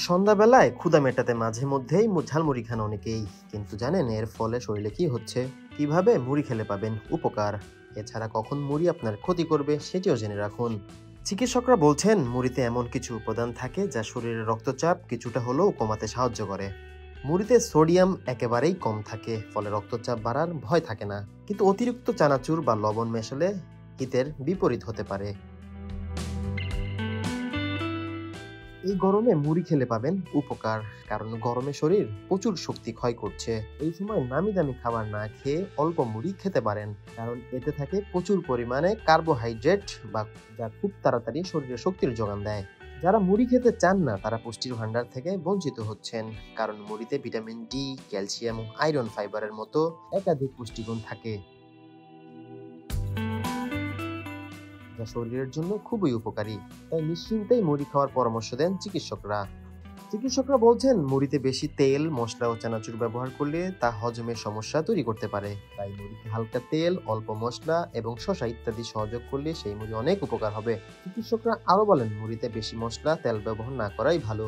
সন্ধ্যাবেলায় ক্ষুধা মেটাতে মাঝে মধ্যেই ঝালমুড়ি খান অনেকেই, কিন্তু জানেন এর ফলে শরীরে কি হচ্ছে? কিভাবে মুড়ি খেলে পাবেন উপকার? এছাড়া কখন মুড়ি আপনার ক্ষতি করবে সেটিও জেনে রাখুন। চিকিৎসকরা বলছেন মুড়িতে এমন কিছু উপাদান থাকে যা শরীরের রক্তচাপ কিছুটা হলেও কমাতে সাহায্য করে। মুড়িতে সোডিয়াম একেবারেই কম থাকে, ফলে রক্তচাপ বাড়ার ভয় থাকে না। কিন্তু অতিরিক্ত চানাচুর বা লবণ মেশালে হিতের বিপরীত হতে পারে। এই গরমে মুড়ি খেলে পাবেন উপকার, কারণ গরমে শরীর প্রচুর শক্তি ক্ষয় করছে। এই সময় নামি দামি খাবার না খেয়ে অল্প মুড়ি খেতে পারেন, কারণ এতে থাকে প্রচুর পরিমাণে কার্বোহাইড্রেট বা যা খুব তাড়াতাড়ি শরীরে শক্তির যোগান দেয়। যারা মুড়ি খেতে চান না তারা পুষ্টির ভান্ডার থেকে বঞ্চিত হচ্ছেন, কারণ মুড়িতে ভিটামিন ডি, ক্যালসিয়াম, আয়রন, ফাইবারের মতো একাধিক পুষ্টিগুণ থাকে, যা শরীরের জন্য খুবই উপকারী। তাই নিশ্চিন্তেই মুড়ি খাওয়ার পরামর্শ দেন চিকিৎসকরা। চিকিৎসকরা বলছেন মুড়িতে বেশি তেল, মশলা ও চানাচুর ব্যবহার করলে তা হজমের সমস্যা তৈরি করতে পারে। তাই মুড়িতে হালকা তেল, অল্প মশলা এবং শসা ইত্যাদি সহযোগ করলে সেই মুড়ি অনেক উপকার হবে। চিকিৎসকরা আরো বলেন মুড়িতে বেশি মশলা, তেল ব্যবহার না করাই ভালো।